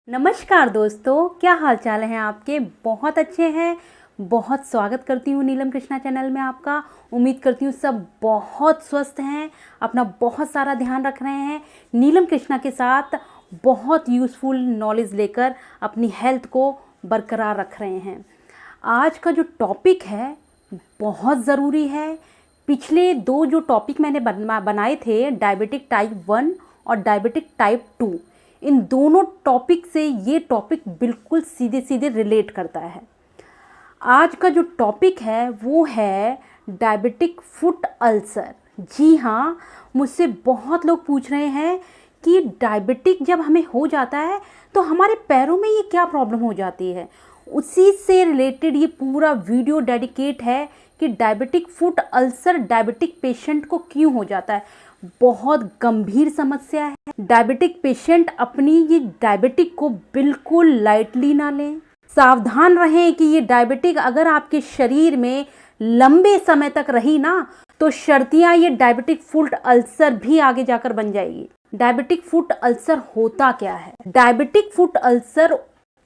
नमस्कार दोस्तों, क्या हाल चाल हैं आपके। बहुत अच्छे हैं। बहुत स्वागत करती हूँ नीलम कृष्णा चैनल में आपका। उम्मीद करती हूँ सब बहुत स्वस्थ हैं, अपना बहुत सारा ध्यान रख रहे हैं। नीलम कृष्णा के साथ बहुत यूज़फुल नॉलेज लेकर अपनी हेल्थ को बरकरार रख रहे हैं। आज का जो टॉपिक है बहुत ज़रूरी है। पिछले दो जो टॉपिक मैंने बनाए थे, डायबिटिक टाइप 1 और डायबिटिक टाइप 2, इन दोनों टॉपिक से ये टॉपिक बिल्कुल सीधे सीधे रिलेट करता है। आज का जो टॉपिक है वो है डायबिटिक फुट अल्सर। जी हाँ, मुझसे बहुत लोग पूछ रहे हैं कि डायबिटिक जब हमें हो जाता है तो हमारे पैरों में ये क्या प्रॉब्लम हो जाती है। उसी से रिलेटेड ये पूरा वीडियो डेडिकेट है कि diabetic foot ulcer diabetic patient को क्यों हो जाता है। बहुत गंभीर समस्या है। डायबिटिक पेशेंट अपनी ये डायबिटिक को बिल्कुल लाइटली ना लें। सावधान रहें कि ये डायबिटिक अगर आपके शरीर में लंबे समय तक रही ना तो शर्तियां ये डायबिटिक फुट अल्सर भी आगे जाकर बन जाएगी। डायबिटिक फुट अल्सर होता क्या है? डायबिटिक फुट अल्सर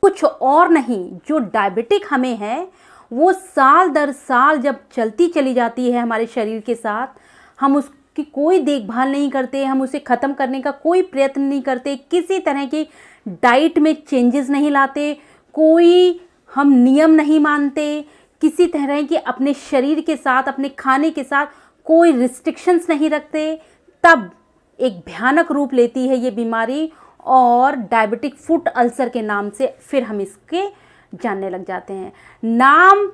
कुछ और नहीं, जो डायबिटिक हमें है वो साल दर साल जब चलती चली जाती है हमारे शरीर के साथ, हम उसकी कोई देखभाल नहीं करते, हम उसे ख़त्म करने का कोई प्रयत्न नहीं करते, किसी तरह की डाइट में चेंजेस नहीं लाते, कोई हम नियम नहीं मानते, किसी तरह के अपने शरीर के साथ, अपने खाने के साथ कोई रिस्ट्रिक्शंस नहीं रखते, तब एक भयानक रूप लेती है ये बीमारी और डायबिटिक फुट अल्सर के नाम से फिर हम इसके जानने लग जाते हैं। नाम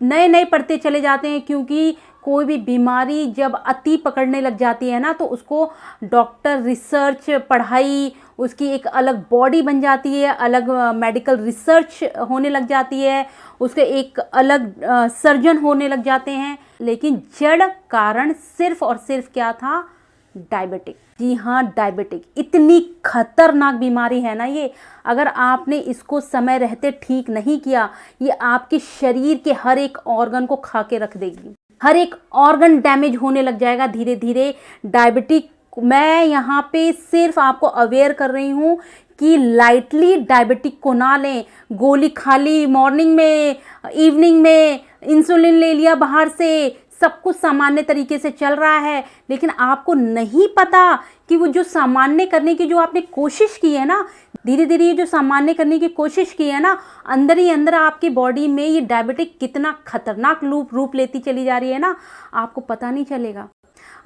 नए नए पढ़ते चले जाते हैं, क्योंकि कोई भी बीमारी जब अति पकड़ने लग जाती है ना तो उसको डॉक्टर रिसर्च पढ़ाई, उसकी एक अलग बॉडी बन जाती है, अलग मेडिकल रिसर्च होने लग जाती है, उसके एक अलग सर्जन होने लग जाते हैं। लेकिन जड़ कारण सिर्फ और सिर्फ क्या था? डायबिटिक। जी हाँ, डायबिटिक इतनी खतरनाक बीमारी है ना ये। अगर आपने इसको समय रहते ठीक नहीं किया, ये आपके शरीर के हर एक ऑर्गन को खा के रख देगी। हर एक ऑर्गन डैमेज होने लग जाएगा धीरे धीरे। डायबिटिक, मैं यहाँ पे सिर्फ आपको अवेयर कर रही हूँ कि लाइटली डायबिटिक को ना लें। गोली खा ली मॉर्निंग में, इवनिंग में इंसुलिन ले लिया बाहर से, सब कुछ सामान्य तरीके से चल रहा है, लेकिन आपको नहीं पता कि वो जो सामान्य करने की जो आपने कोशिश की है ना, धीरे धीरे ये जो सामान्य करने की कोशिश की है ना, अंदर ही अंदर आपकी बॉडी में ये डायबिटिक कितना खतरनाक रूप लेती चली जा रही है ना, आपको पता नहीं चलेगा।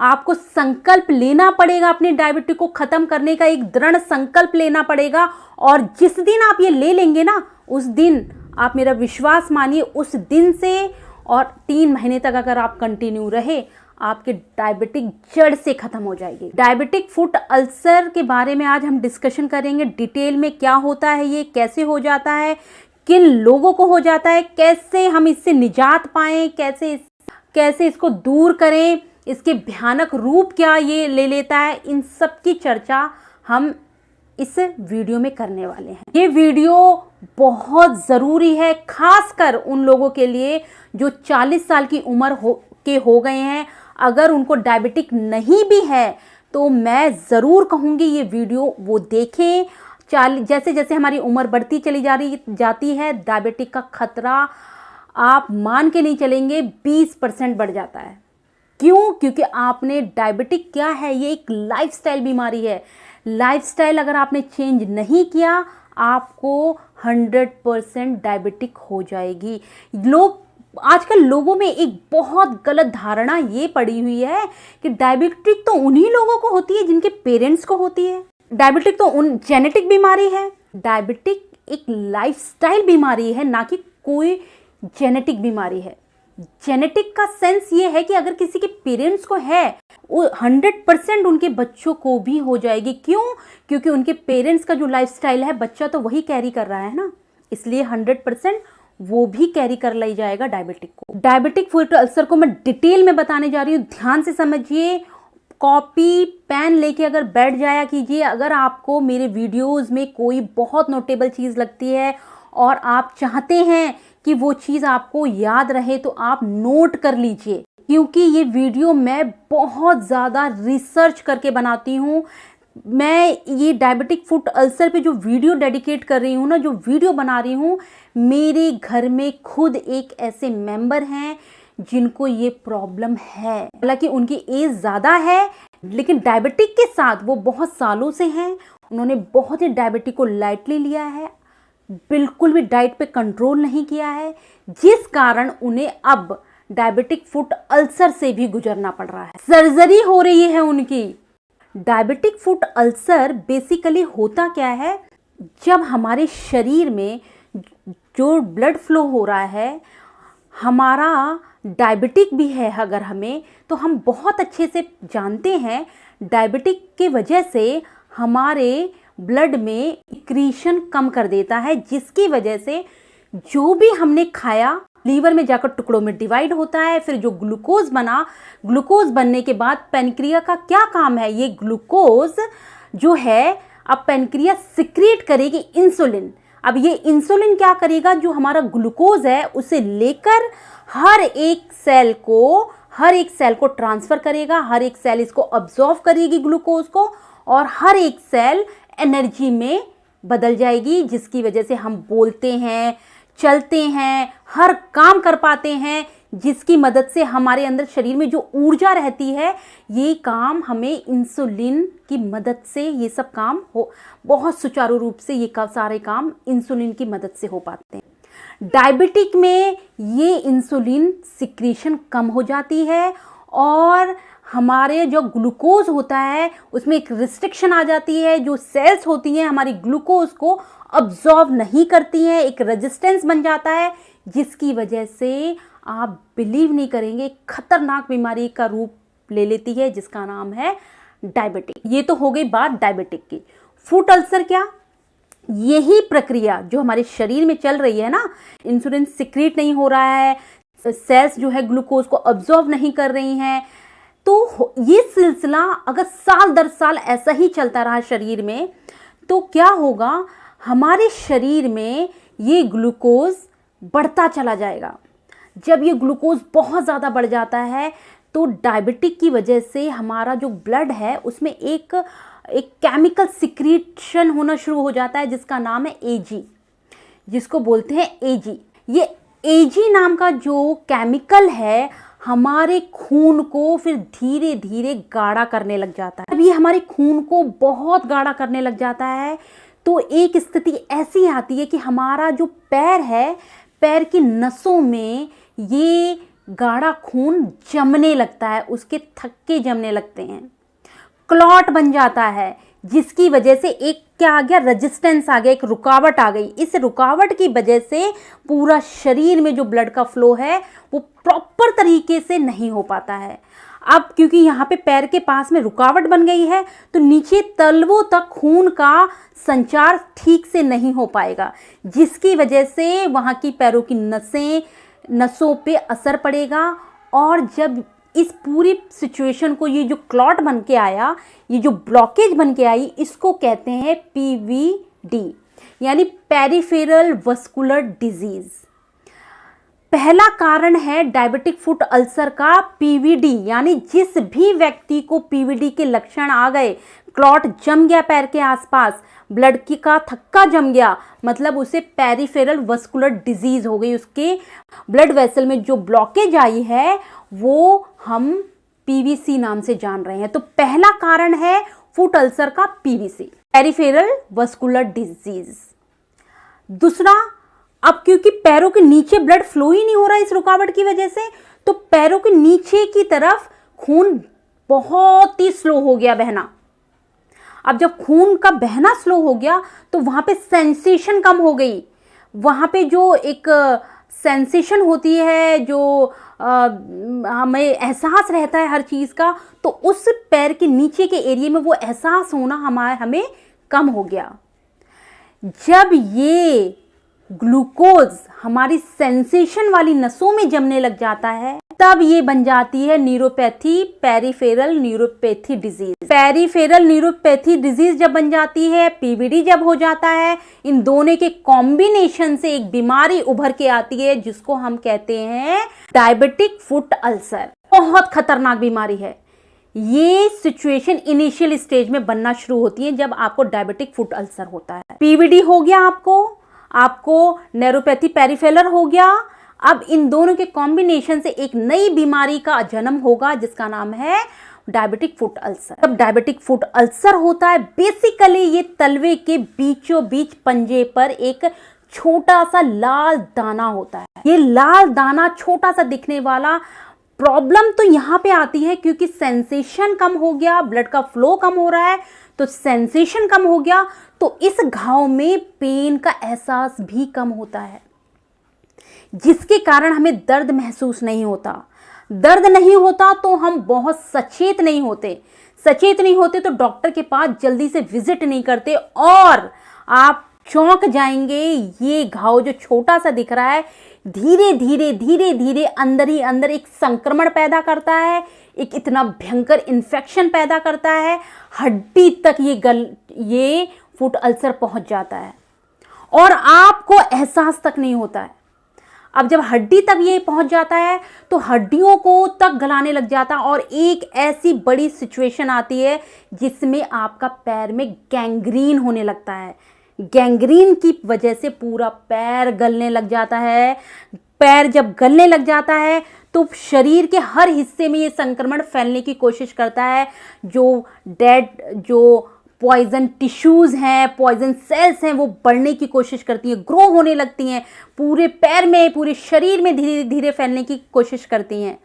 आपको संकल्प लेना पड़ेगा अपने डायबिटिक को ख़त्म करने का, एक दृढ़ संकल्प लेना पड़ेगा। और जिस दिन आप ये ले लेंगे ना, उस दिन आप मेरा विश्वास मानिए, उस दिन से और 3 महीने तक अगर आप कंटिन्यू रहे, आपके डायबिटिक जड़ से ख़त्म हो जाएगी। डायबिटिक फुट अल्सर के बारे में आज हम डिस्कशन करेंगे डिटेल में। क्या होता है ये, कैसे हो जाता है, किन लोगों को हो जाता है, कैसे हम इससे निजात पाएं, कैसे इसको दूर करें, इसके भयानक रूप क्या ये ले लेता है, इन सब की चर्चा हम इस वीडियो में करने वाले हैं। ये वीडियो बहुत ज़रूरी है, खासकर उन लोगों के लिए जो 40 साल की उम्र हो गए हैं। अगर उनको डायबिटिक नहीं भी है तो मैं ज़रूर कहूँगी ये वीडियो वो देखें। जैसे जैसे हमारी उम्र बढ़ती चली जाती है, डायबिटिक का खतरा आप मान के नहीं चलेंगे 20% बढ़ जाता है। क्यों? क्योंकि आपने डायबिटिक क्या है, ये एक लाइफस्टाइल बीमारी है। लाइफस्टाइल अगर आपने चेंज नहीं किया, आपको 100% डायबिटिक हो जाएगी। आजकल लोगों में एक बहुत गलत धारणा ये पड़ी हुई है कि डायबिटिक तो उन्हीं लोगों को होती है जिनके पेरेंट्स को होती है। डायबिटिक तो जेनेटिक बीमारी है। डायबिटिक एक लाइफस्टाइल बीमारी है, ना कि कोई जेनेटिक बीमारी है। जेनेटिक का सेंस ये है कि अगर किसी के पेरेंट्स को है, वो 100% उनके बच्चों को भी हो जाएगी। क्यों? क्योंकि उनके पेरेंट्स का जो लाइफस्टाइल है, बच्चा तो वही कैरी कर रहा है ना, इसलिए 100% वो भी कैरी कर ली जाएगा डायबिटिक को। डायबिटिक फुट अल्सर को मैं डिटेल में बताने जा रही हूँ, ध्यान से समझिए। कॉपी पेन लेके अगर बैठ जाया कीजिए। अगर आपको मेरे वीडियोस में कोई बहुत नोटेबल चीज़ लगती है और आप चाहते हैं कि वो चीज़ आपको याद रहे, तो आप नोट कर लीजिए, क्योंकि ये वीडियो मैं बहुत ज़्यादा रिसर्च करके बनाती हूँ मैं ये डायबिटिक फुट अल्सर पे जो वीडियो डेडिकेट कर रही हूँ ना, जो वीडियो बना रही हूँ, मेरे घर में खुद एक ऐसे मेंबर हैं जिनको ये प्रॉब्लम है। हालांकि उनकी एज ज़्यादा है, लेकिन डायबिटिक के साथ वो बहुत सालों से हैं। उन्होंने बहुत ही डायबिटिक को लाइटली लिया है, बिल्कुल भी डाइट पे कंट्रोल नहीं किया है, जिस कारण उन्हें अब डायबिटिक फुट अल्सर से भी गुजरना पड़ रहा है। सर्जरी हो रही है उनकी। डायबिटिक फुट अल्सर बेसिकली होता क्या है, जब हमारे शरीर में जो ब्लड फ्लो हो रहा है, हमारा डायबिटिक भी है अगर हमें, तो हम बहुत अच्छे से जानते हैं डायबिटिक की वजह से हमारे ब्लड में सिक्रीशन कम कर देता है, जिसकी वजह से जो भी हमने खाया लीवर में जाकर टुकड़ों में डिवाइड होता है। फिर जो ग्लूकोज बना, ग्लूकोज बनने के बाद पेनक्रिया का क्या काम है, ये ग्लूकोज जो है अब पेनक्रिया सिक्रीट करेगी इंसुलिन। अब ये इंसुलिन क्या करेगा, जो हमारा ग्लूकोज है उसे लेकर हर एक सेल को ट्रांसफर करेगा, हर एक सेल इसको अब्जॉर्व करेगी ग्लूकोज को, और हर एक सेल एनर्जी में बदल जाएगी, जिसकी वजह से हम बोलते हैं, चलते हैं, हर काम कर पाते हैं, जिसकी मदद से हमारे अंदर शरीर में जो ऊर्जा रहती है, ये काम हमें इंसुलिन की मदद से ये सब काम हो, बहुत सुचारू रूप से ये सारे काम इंसुलिन की मदद से हो पाते हैं। डायबिटिक में ये इंसुलिन सिक्रीशन कम हो जाती है और हमारे जो ग्लूकोज होता है उसमें एक रिस्ट्रिक्शन आ जाती है। जो सेल्स होती हैं हमारी ग्लूकोज को अब्जॉर्व नहीं करती हैं, एक रेजिस्टेंस बन जाता है, जिसकी वजह से आप बिलीव नहीं करेंगे खतरनाक बीमारी का रूप ले लेती है, जिसका नाम है डायबिटिक। ये तो हो गई बात डायबिटिक की। फुट अल्सर क्या, यही प्रक्रिया जो हमारे शरीर में चल रही है ना, इंसुलिन सिक्रीट नहीं हो रहा है, सेल्स जो है ग्लूकोज को अब्जॉर्व नहीं कर रही हैं, तो ये सिलसिला अगर साल दर साल ऐसा ही चलता रहा शरीर में, तो क्या होगा, हमारे शरीर में ये ग्लूकोज बढ़ता चला जाएगा। जब ये ग्लूकोज बहुत ज़्यादा बढ़ जाता है तो डायबिटिक की वजह से हमारा जो ब्लड है उसमें एक केमिकल सिक्रीशन होना शुरू हो जाता है, जिसका नाम है एजी, जिसको बोलते हैं एजी। ये एजी नाम का जो केमिकल है हमारे खून को फिर धीरे धीरे गाढ़ा करने लग जाता है। जब ये हमारे खून को बहुत गाढ़ा करने लग जाता है तो एक स्थिति ऐसी आती है कि हमारा जो पैर है, पैर की नसों में ये गाढ़ा खून जमने लगता है, उसके थक्के जमने लगते हैं, क्लॉट बन जाता है, जिसकी वजह से एक क्या आ गया, रेजिस्टेंस आ गया, एक रुकावट आ गई। इस रुकावट की वजह से पूरा शरीर में जो ब्लड का फ्लो है वो प्रॉपर तरीके से नहीं हो पाता है। अब क्योंकि यहाँ पे पैर के पास में रुकावट बन गई है तो नीचे तलवों तक खून का संचार ठीक से नहीं हो पाएगा, जिसकी वजह से वहाँ की पैरों की नसों पे असर पड़ेगा। और जब इस पूरी सिचुएशन को, ये जो क्लॉट बन के आया, ये जो ब्लॉकेज बन के आई, इसको कहते हैं पीवीडी, यानी पेरिफेरल वस्कुलर डिजीज। पहला कारण है डायबिटिक फुट अल्सर का पीवीडी, यानी जिस भी व्यक्ति को पीवीडी के लक्षण आ गए, क्लॉट जम गया पैर के आसपास, ब्लड की का थक्का जम गया, मतलब उसे पेरिफेरल वस्कुलर डिजीज हो गई, उसके ब्लड वेसल में जो ब्लॉकेज आई है वो हम पीवीसी नाम से जान रहे हैं। तो पहला कारण है फुट अल्सर का पीवीसी, पेरिफेरल वस्कुलर डिजीज। दूसरा, अब क्योंकि पैरों के नीचे ब्लड फ्लो ही नहीं हो रहा है इस रुकावट की वजह से, तो पैरों के नीचे की तरफ खून बहुत ही स्लो हो गया बहना। अब जब खून का बहना स्लो हो गया तो वहां पे सेंसेशन कम हो गई, वहां पे जो एक सेंसेशन होती है, जो हमें एहसास रहता है हर चीज का, तो उस पैर के नीचे के एरिया में वो एहसास होना हमें कम हो गया। जब ये ग्लूकोज हमारी सेंसेशन वाली नसों में जमने लग जाता है, तब ये बन जाती है neuropathy, peripheral neuropathy disease. Peripheral neuropathy disease जब बन जाती है, पीवीडी जब हो जाता है, इन दोनों के कॉम्बिनेशन से एक बीमारी उभर के आती है, जिसको हम कहते हैं डायबिटिक फुट अल्सर। बहुत खतरनाक बीमारी है ये सिचुएशन इनिशियल स्टेज में बनना शुरू होती है जब आपको डायबिटिक फुट अल्सर होता है। पीवीडी हो गया, आपको न्यूरोपैथी पेरिफेरल हो गया। अब इन दोनों के कॉम्बिनेशन से एक नई बीमारी का जन्म होगा जिसका नाम है डायबिटिक फुट अल्सर। जब डायबिटिक फुट अल्सर होता है, बेसिकली ये तलवे के बीचों बीच पंजे पर एक छोटा सा लाल दाना होता है। ये लाल दाना छोटा सा दिखने वाला, प्रॉब्लम तो यहां पे आती है क्योंकि सेंसेशन कम हो गया, ब्लड का फ्लो कम हो रहा है, तो सेंसेशन कम हो गया, तो इस घाव में पेन का एहसास भी कम होता है, जिसके कारण हमें दर्द महसूस नहीं होता। दर्द नहीं होता तो हम बहुत सचेत नहीं होते तो डॉक्टर के पास जल्दी से विजिट नहीं करते और आप चौंक जाएंगे। ये घाव जो छोटा सा दिख रहा है धीरे धीरे अंदर ही अंदर एक संक्रमण पैदा करता है, एक इतना भयंकर इन्फेक्शन पैदा करता है, हड्डी तक ये फुट अल्सर पहुंच जाता है और आपको एहसास तक नहीं होता है। अब जब हड्डी तक ये पहुंच जाता है तो हड्डियों को तक गलाने लग जाता है और एक ऐसी बड़ी सिचुएशन आती है जिसमें आपका पैर में गैंग्रीन होने लगता है। गैंग्रीन की वजह से पूरा पैर गलने लग जाता है। पैर जब गलने लग जाता है तो शरीर के हर हिस्से में ये संक्रमण फैलने की कोशिश करता है। जो पॉइजन टिश्यूज हैं, पॉइजन सेल्स हैं, वो बढ़ने की कोशिश करती हैं, ग्रो होने लगती हैं, पूरे पैर में, पूरे शरीर में धीरे धीरे फैलने की कोशिश करती हैं।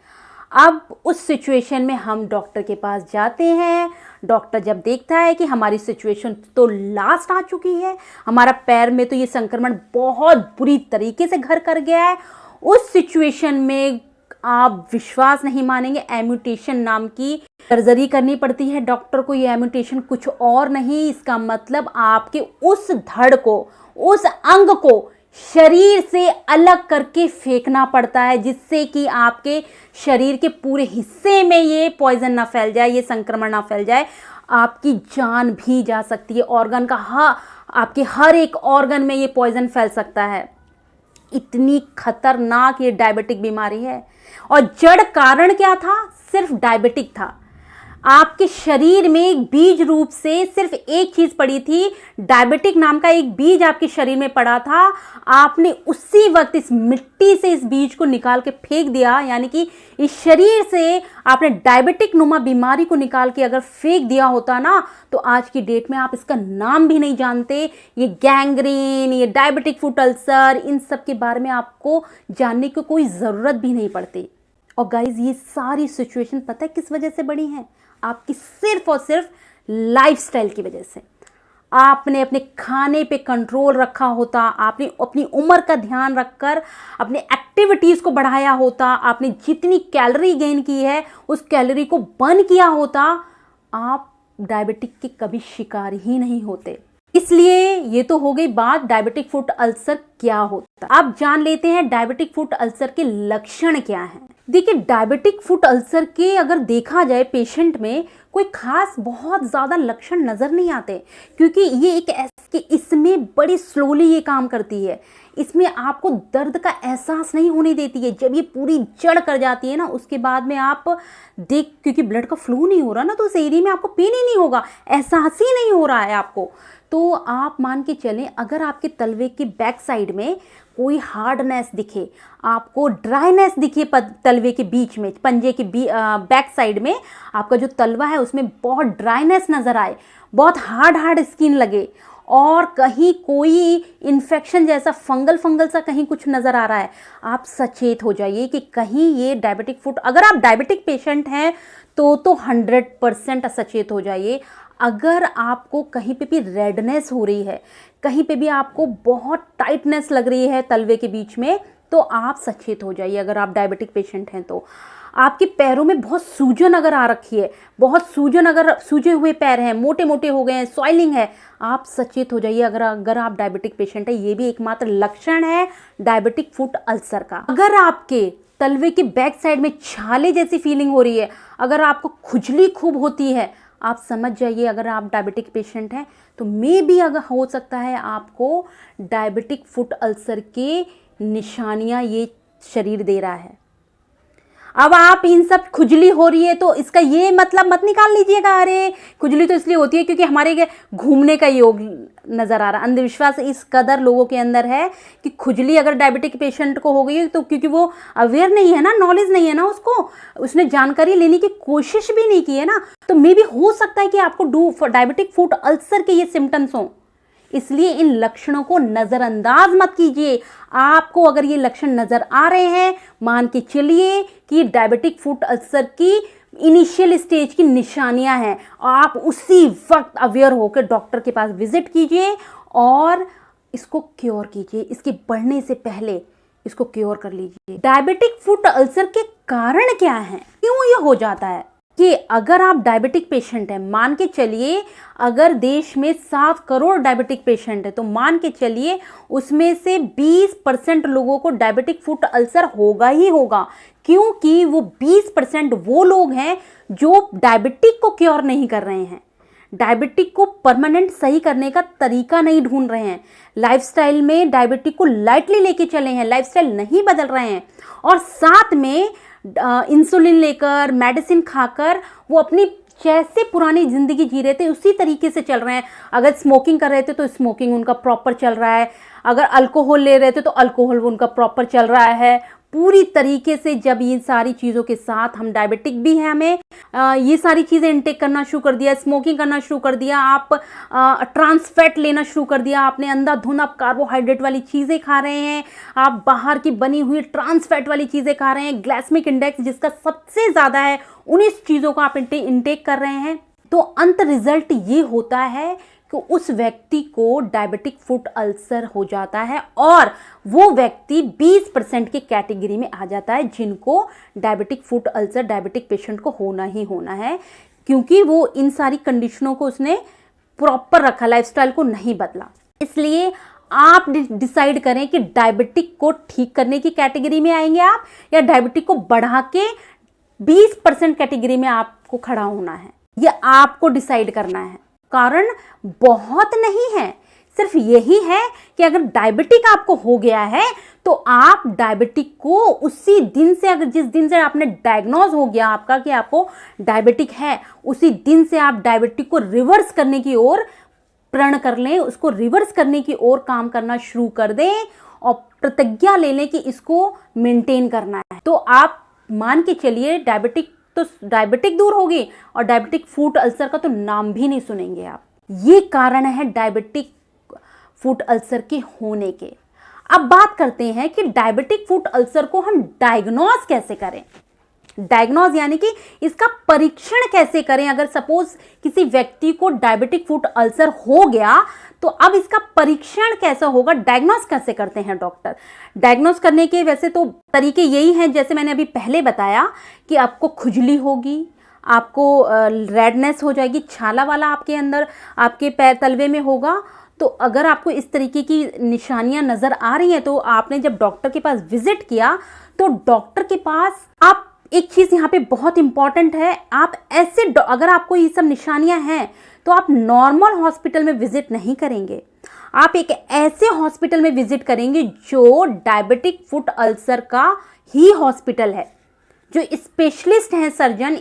अब उस सिचुएशन में हम डॉक्टर के पास जाते हैं। डॉक्टर जब देखता है कि हमारी सिचुएशन तो लास्ट आ चुकी है, हमारा पैर में तो ये संक्रमण बहुत बुरी तरीके से घर कर गया है, उस सिचुएशन में आप विश्वास नहीं मानेंगे, एम्यूटेशन नाम की सर्जरी करनी पड़ती है डॉक्टर को। ये एम्यूटेशन कुछ और नहीं, इसका मतलब आपके उस धड़ को, उस अंग को शरीर से अलग करके फेंकना पड़ता है, जिससे कि आपके शरीर के पूरे हिस्से में ये पॉइजन ना फैल जाए, ये संक्रमण ना फैल जाए, आपकी जान भी जा सकती है। ऑर्गन का आपके हर एक ऑर्गन में ये पॉइजन फैल सकता है। इतनी खतरनाक ये डायबिटिक बीमारी है। और जड़ कारण क्या था? सिर्फ डायबिटिक था। आपके शरीर में एक बीज रूप से सिर्फ एक चीज पड़ी थी, डायबिटिक नाम का एक बीज आपके शरीर में पड़ा था। आपने उसी वक्त इस मिट्टी से इस बीज को निकाल के फेंक दिया, यानी कि इस शरीर से आपने डायबिटिक नुमा बीमारी को निकाल के अगर फेंक दिया होता ना, तो आज की डेट में आप इसका नाम भी नहीं जानते। ये गैंग्रीन, ये डायबिटिक फुट अल्सर, इन सब के बारे में आपको जानने की कोई ज़रूरत भी नहीं पड़ती। और गाइज, ये सारी सिचुएशन पता है किस वजह से बड़ी हैं? आपकी सिर्फ और सिर्फ लाइफस्टाइल की वजह से। आपने अपने खाने पे कंट्रोल रखा होता, आपने अपनी उम्र का ध्यान रखकर अपने एक्टिविटीज़ को बढ़ाया होता, आपने जितनी कैलोरी गेन की है उस कैलोरी को बर्न किया होता, आप डायबिटिक के कभी शिकार ही नहीं होते। इसलिए ये तो हो गई बात डायबिटिक फुट अल्सर क्या होता है। अब जान लेते हैं डायबिटिक फुट अल्सर के लक्षण क्या हैं। देखिए, डायबिटिक फुट अल्सर के अगर देखा जाए पेशेंट में कोई खास बहुत ज़्यादा लक्षण नज़र नहीं आते, क्योंकि ये एक ऐसे इसमें बड़ी स्लोली ये काम करती है। इसमें आपको दर्द का एहसास नहीं होने देती है। जब ये पूरी जड़ कर जाती है ना, उसके बाद में आप क्योंकि ब्लड का फ्लो नहीं हो रहा ना, तो उस एरिया में आपको पेन ही नहीं होगा, एहसास ही नहीं हो रहा है आपको। तो आप मान के चलें, अगर आपके तलवे के बैक साइड में कोई हार्डनेस दिखे, आपको ड्राइनेस दिखे तलवे के बीच में, पंजे के बैक साइड में आपका जो तलवा है उसमें बहुत ड्राइनेस नज़र आए, बहुत हार्ड स्किन लगे, और कहीं कोई इन्फेक्शन जैसा फंगल सा कहीं कुछ नज़र आ रहा है, आप सचेत हो जाइए कि कहीं ये डायबिटिक फुट, अगर आप डायबिटिक पेशेंट हैं तो 100% सचेत हो जाइए। अगर आपको कहीं पे भी रेडनेस हो रही है, कहीं पे भी आपको बहुत टाइटनेस लग रही है तलवे के बीच में, तो आप सचेत हो जाइए। अगर आप डायबिटिक पेशेंट हैं तो आपके पैरों में बहुत सूजन अगर आ रखी है, बहुत सूजन, अगर सूजे हुए पैर हैं, मोटे मोटे हो गए हैं, सॉइलिंग है, आप सचेत हो जाइए। अगर आप डायबिटिक पेशेंट है, ये भी एकमात्र लक्षण है डायबिटिक फुट अल्सर का। अगर आपके तलवे के बैक साइड में छाले जैसी फीलिंग हो रही है, अगर आपको खुजली खूब होती है, आप समझ जाइए अगर आप डायबिटिक पेशेंट हैं तो मे बी अगर हो सकता है आपको डायबिटिक फुट अल्सर के निशानियां ये शरीर दे रहा है। अब आप इन सब खुजली हो रही है तो इसका ये मतलब मत निकाल लीजिएगा, अरे खुजली तो इसलिए होती है क्योंकि हमारे घूमने का योग नजर आ रहा है। अंधविश्वास इस कदर लोगों के अंदर है कि खुजली अगर डायबिटिक पेशेंट को हो गई है तो क्योंकि वो अवेयर नहीं है ना, नॉलेज नहीं है ना, उसने जानकारी लेने की कोशिश भी नहीं की है ना, तो मे भी हो सकता है कि आपको डायबिटिक फूड अल्सर के ये सिम्टम्स हों। इसलिए इन लक्षणों को नजरअंदाज मत कीजिए। आपको अगर ये लक्षण नजर आ रहे हैं, मान के चलिए कि डायबिटिक फूड अल्सर की इनिशियल स्टेज की निशानियां हैं, आप उसी वक्त अवेयर होकर डॉक्टर के पास विजिट कीजिए और इसको क्योर कीजिए। इसके बढ़ने से पहले इसको क्योर कर लीजिए। डायबिटिक फूड अल्सर के कारण क्या हैं, क्यों ये हो जाता है? कि अगर आप डायबिटिक पेशेंट हैं, मान के चलिए अगर देश में 7 करोड़ डायबिटिक पेशेंट है तो मान के चलिए उसमें से 20% लोगों को डायबिटिक फूड अल्सर होगा ही होगा, क्योंकि वो 20% वो लोग हैं जो डायबिटिक को क्योर नहीं कर रहे हैं, डायबिटिक को परमानेंट सही करने का तरीका नहीं ढूंढ रहे हैं, लाइफस्टाइल में डायबिटिक को लाइटली लेके चले हैं, लाइफस्टाइल नहीं बदल रहे हैं और साथ में इंसुलिन लेकर मेडिसिन खाकर वो अपनी जैसे पुरानी जिंदगी जी रहे थे उसी तरीके से चल रहे हैं। अगर स्मोकिंग कर रहे थे तो स्मोकिंग उनका प्रॉपर चल रहा है, अगर अल्कोहल ले रहे थे तो अल्कोहल उनका प्रॉपर चल रहा है पूरी तरीके से। जब ये सारी चीज़ों के साथ हम डायबिटिक भी हैं, हमें ये सारी चीज़ें इनटेक करना शुरू कर दिया, स्मोकिंग करना शुरू कर दिया, आप ट्रांस फैट लेना शुरू कर दिया, आपने अंधाधुंध आप कार्बोहाइड्रेट वाली चीज़ें खा रहे हैं, आप बाहर की बनी हुई ट्रांस फैट वाली चीज़ें खा रहे हैं, ग्लाइसेमिक इंडेक्स जिसका सबसे ज़्यादा है उन्हीं चीज़ों को आप इनटेक कर रहे हैं, तो अंत रिजल्ट ये होता है कि उस व्यक्ति को डायबिटिक फूड अल्सर हो जाता है और वो व्यक्ति 20% की कैटेगरी में आ जाता है जिनको diabetic food ulcer diabetic patient को होना ही होना है, क्योंकि वो इन सारी कंडीशनों को उसने प्रॉपर रखा, लाइफस्टाइल को नहीं बदला। इसलिए आप डिसाइड करें कि डायबिटिक को ठीक करने की कैटेगरी में आएंगे आप या डायबिटिक को बढ़ा के 20% कैटेगरी में आपको खड़ा होना है, ये आपको डिसाइड करना है। कारण बहुत नहीं है, सिर्फ यही है कि अगर डायबिटिक आपको हो गया है तो आप डायबिटिक को उसी दिन से, अगर जिस दिन से आपने डायग्नोज हो गया आपका कि आपको डायबिटिक है, उसी दिन से आप डायबिटिक को रिवर्स करने की ओर प्रण कर लें, उसको रिवर्स करने की ओर काम करना शुरू कर दें और प्रतिज्ञा ले लें कि इसको मेंटेन करना है। तो आप मान के चलिए डायबिटिक दूर होगी और डायबिटिक फूड अल्सर का तो नाम भी नहीं सुनेंगे आप। ये कारण है डायबिटिक फूड अल्सर के होने के। अब बात करते हैं कि डायबिटिक फूड अल्सर को हम डायग्नोज कैसे करें। डायग्नोज यानी कि इसका परीक्षण कैसे करें। अगर सपोज किसी व्यक्ति को डायबिटिक फूड अल्सर हो गया तो अब इसका परीक्षण कैसा होगा, डायग्नोज कैसे करते हैं डॉक्टर। डायग्नोज करने के वैसे तो तरीके यही हैं जैसे मैंने अभी पहले बताया कि आपको खुजली होगी, आपको रेडनेस हो जाएगी, छाला वाला आपके अंदर आपके पैर तलवे में होगा। तो अगर आपको इस तरीके की निशानियां नजर आ रही हैं तो आपने जब डॉक्टर के पास विजिट किया तो डॉक्टर के पास आप, एक चीज यहाँ पे बहुत इंपॉर्टेंट है, आप ऐसे अगर आपको ये सब निशानियां हैं तो आप नॉर्मल हॉस्पिटल में विजिट नहीं करेंगे, आप एक ऐसे हॉस्पिटल में विजिट करेंगे जो डायबिटिक फूड अल्सर का ही हॉस्पिटल है, जो स्पेशलिस्ट हैं सर्जन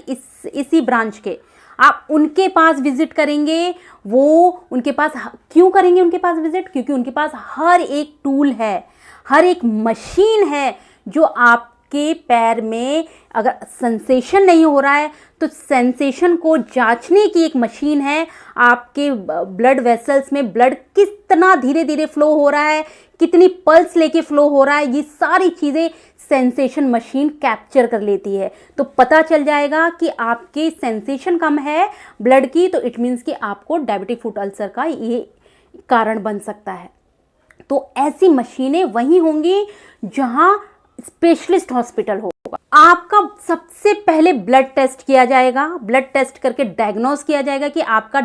इसी ब्रांच के, आप उनके पास विजिट करेंगे। वो उनके पास क्यों करेंगे उनके पास विजिट, क्योंकि उनके पास हर एक टूल है, हर एक मशीन है जो आपके पैर में अगर सेंसेशन नहीं हो रहा है तो सेंसेशन को जांचने की एक मशीन है। आपके ब्लड वेसल्स में ब्लड कितना धीरे धीरे फ्लो हो रहा है, कितनी पल्स लेके फ्लो हो रहा है, ये सारी चीज़ें सेंसेशन मशीन कैप्चर कर लेती है। तो पता चल जाएगा कि आपके सेंसेशन कम है ब्लड की, तो इट मीन्स कि आपको डायबिटिक फूड अल्सर का ये कारण बन सकता है। तो ऐसी मशीनें वहीं होंगी जहां स्पेशलिस्ट हॉस्पिटल होगा। आपका सबसे पहले ब्लड टेस्ट किया जाएगा, ब्लड टेस्ट करके डायग्नोज किया जाएगा कि आपका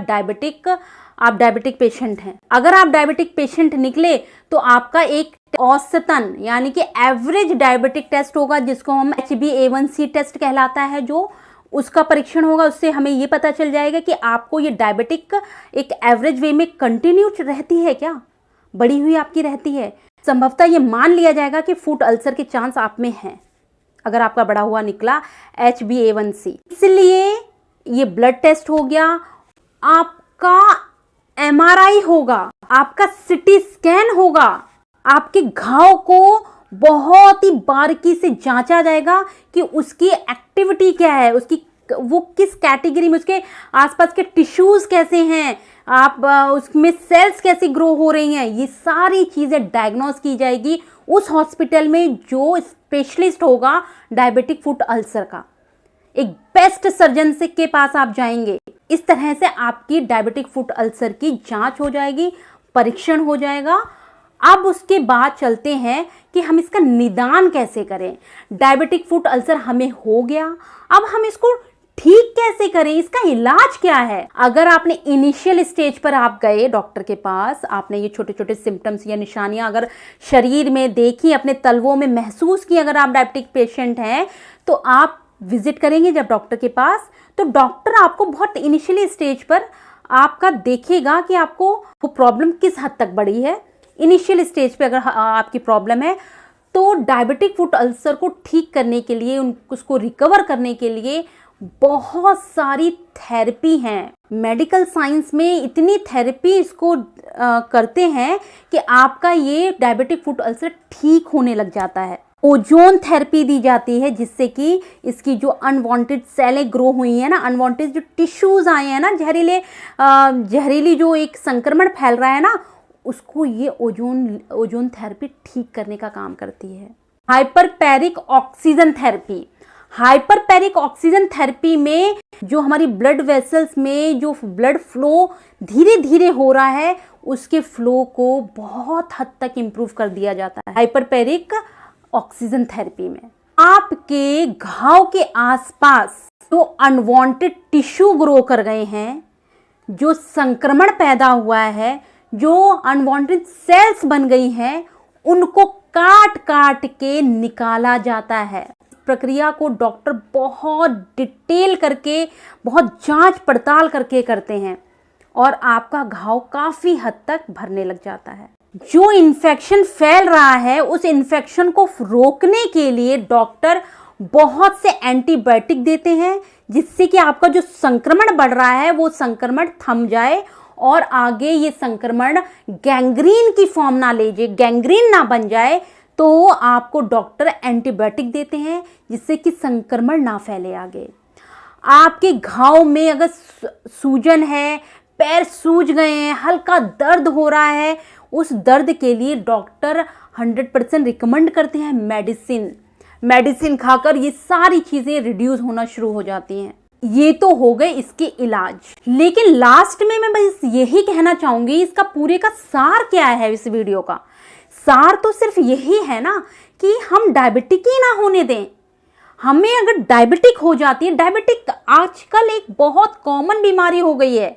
आप डायबिटिक पेशेंट हैं। अगर आप डायबिटिक पेशेंट निकले तो आपका एक औसतन यानी कि एवरेज डायबिटिक टेस्ट होगा जिसको हम HbA1c टेस्ट कहलाता है, जो उसका परीक्षण होगा। उससे हमें ये पता चल जाएगा कि आपको ये डायबिटिक एक एवरेज वे में कंटिन्यू रहती है क्या, बढ़ी हुई आपकी रहती है। संभवतः ये मान लिया जाएगा कि फूड अल्सर के चांस आप में हैं। अगर आपका बढ़ा हुआ निकला HbA1c। इसलिए ये ब्लड टेस्ट हो गया, आपका MRI होगा, आपका CT स्कैन होगा, आपके घाव को बहुत ही बारीकी से जांचा जाएगा कि उसकी एक्टिविटी क्या है, उसकी वो किस कैटेगरी में, उसके आसपास के टिश्यूज कैसे हैं, आप उसमें सेल्स कैसे ग्रो हो रही हैं, ये सारी चीज़ें डायग्नोस की जाएगी उस हॉस्पिटल में जो स्पेशलिस्ट होगा डायबिटिक फुट अल्सर का। एक बेस्ट सर्जन से के पास आप जाएंगे, इस तरह से आपकी डायबिटिक फुट अल्सर की जांच हो जाएगी, परीक्षण हो जाएगा। अब उसके बाद चलते हैं कि हम इसका निदान कैसे करें। डायबिटिक फुट अल्सर हमें हो गया, अब हम इसको ठीक कैसे करें, इसका इलाज क्या है। अगर आपने इनिशियल स्टेज पर आप गए डॉक्टर के पास, आपने ये छोटे छोटे सिम्टम्स या निशानियां अगर शरीर में देखी, अपने तलवों में महसूस की, अगर आप डायबिटिक पेशेंट हैं तो आप विजिट करेंगे जब डॉक्टर के पास, तो डॉक्टर आपको बहुत इनिशियली स्टेज पर आपका देखेगा कि आपको वो प्रॉब्लम किस हद तक बढ़ी है। इनिशियल स्टेज पे अगर आपकी प्रॉब्लम है तो डायबिटिक फुट अल्सर को ठीक करने के लिए, उसको रिकवर करने के लिए बहुत सारी थेरेपी हैं। मेडिकल साइंस में इतनी थेरेपी इसको करते हैं कि आपका ये डायबिटिक फुट अल्सर ठीक होने लग जाता है। ओजोन थेरेपी दी जाती है जिससे कि इसकी जो अनवांटेड सेलें ग्रो हुई हैं ना, अनवांटेड जो टिश्यूज आए हैं ना, जहरीली जो एक संक्रमण फैल रहा है ना, उसको ये ओजोन थेरेपी ठीक करने का काम करती है। हाइपरपेरिक ऑक्सीजन थेरेपी, हाइपरपेरिक ऑक्सीजन थेरेपी में जो हमारी ब्लड वेसल्स में जो ब्लड फ्लो धीरे धीरे हो रहा है, उसके फ्लो को बहुत हद तक इंप्रूव कर दिया जाता है हाइपरपेरिक ऑक्सीजन थेरेपी में। आपके घाव के आसपास जो अनवांटेड टिश्यू ग्रो कर गए हैं, जो संक्रमण पैदा हुआ है, जो अनवांटेड सेल्स बन गई हैं, उनको काट काट के निकाला जाता है। प्रक्रिया को डॉक्टर बहुत डिटेल करके, बहुत जांच पड़ताल करके करते हैं और आपका घाव काफी हद तक भरने लग जाता है। जो इन्फेक्शन फैल रहा है, उस इन्फेक्शन को रोकने के लिए डॉक्टर बहुत से एंटीबायोटिक देते हैं जिससे कि आपका जो संक्रमण बढ़ रहा है वो संक्रमण थम जाए और आगे ये संक्रमण गैंग्रीन की फॉर्म ना ले जाए, गैंग्रीन ना बन जाए। तो आपको डॉक्टर एंटीबायोटिक देते हैं जिससे कि संक्रमण ना फैले आगे। आपके घाव में अगर सूजन है, पैर सूज गए हैं, हल्का दर्द हो रहा है, उस दर्द के लिए डॉक्टर 100% रिकमेंड करते हैं मेडिसिन खाकर ये सारी चीज़ें रिड्यूस होना शुरू हो जाती हैं। ये तो हो गए इसके इलाज, लेकिन लास्ट में मैं बस यही कहना चाहूँगी, इसका पूरे का सार क्या है। इस वीडियो का सार तो सिर्फ यही है ना कि हम डायबिटिक ही ना होने दें। हमें अगर डायबिटिक हो जाती है, डायबिटिक आजकल एक बहुत कॉमन बीमारी हो गई है।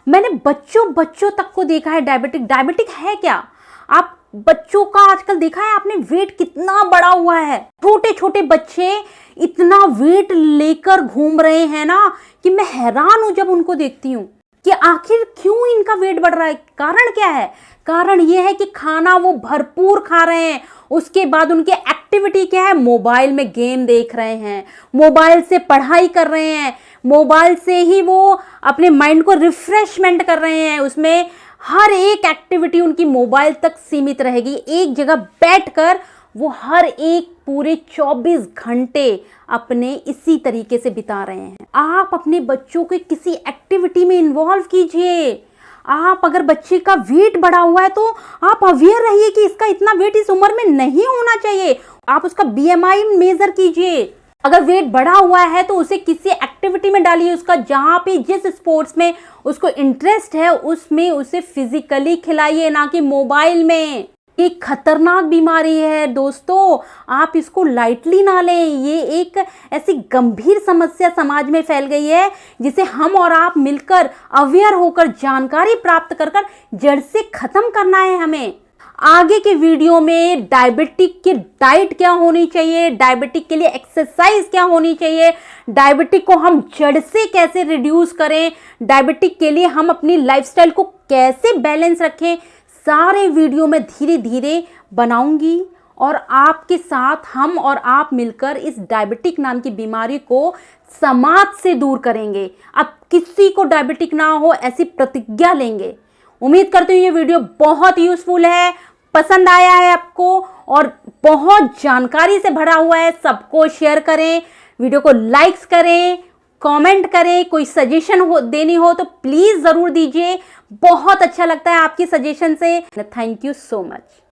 मैंने बच्चों तक को देखा है डायबिटिक है क्या। आप बच्चों का आजकल देखा है आपने, वेट कितना बड़ा हुआ है। छोटे छोटे बच्चे इतना वेट लेकर घूम रहे हैं ना कि मैं हैरान हूं जब उनको देखती हूँ कि आखिर क्यों इनका वेट बढ़ रहा है। कारण क्या है? कारण ये है कि खाना वो भरपूर खा रहे हैं, उसके बाद उनकी एक्टिविटी क्या है, मोबाइल में गेम देख रहे हैं, मोबाइल से पढ़ाई कर रहे हैं, मोबाइल से ही वो अपने माइंड को रिफ्रेशमेंट कर रहे हैं। उसमें हर एक एक्टिविटी उनकी मोबाइल तक सीमित रहेगी। एक जगह बैठकर वो हर एक पूरे 24 घंटे अपने इसी तरीके से बिता रहे हैं। आप अपने बच्चों को किसी एक्टिविटी में इन्वॉल्व कीजिए। आप अगर बच्चे का वेट बढ़ा हुआ है तो आप अवेयर रहिए कि इसका इतना वेट इस उम्र में नहीं होना चाहिए। आप उसका BMI मेजर कीजिए। अगर वेट बढ़ा हुआ है तो उसे किसी एक्टिविटी में डालिए, उसका जहाँ पे जिस स्पोर्ट्स में उसको इंटरेस्ट है उसमें उसे फिजिकली खिलाइए, ना कि मोबाइल में। एक खतरनाक बीमारी है दोस्तों, आप इसको लाइटली ना लें। ये एक ऐसी गंभीर समस्या समाज में फैल गई है जिसे हम और आप मिलकर अवेयर होकर जानकारी प्राप्त कर जड़ से खत्म करना है हमें। आगे के वीडियो में डायबिटिक की डाइट क्या होनी चाहिए, डायबिटिक के लिए एक्सरसाइज क्या होनी चाहिए, डायबिटिक को हम जड़ से कैसे रिड्यूस करें, डायबिटिक के लिए हम अपनी लाइफस्टाइल को कैसे बैलेंस रखें, सारे वीडियो में धीरे धीरे बनाऊंगी और आपके साथ हम और आप मिलकर इस डायबिटिक नाम की बीमारी को समाज से दूर करेंगे। अब किसी को डायबिटिक ना हो ऐसी प्रतिज्ञा लेंगे। उम्मीद करती हूँ ये वीडियो बहुत यूजफुल है, पसंद आया है आपको और बहुत जानकारी से भरा हुआ है। सबको शेयर करें, वीडियो को लाइक्स करें, कमेंट करें, कोई सजेशन देनी हो तो प्लीज जरूर दीजिए। बहुत अच्छा लगता है आपकी सजेशन से। Thank you so much.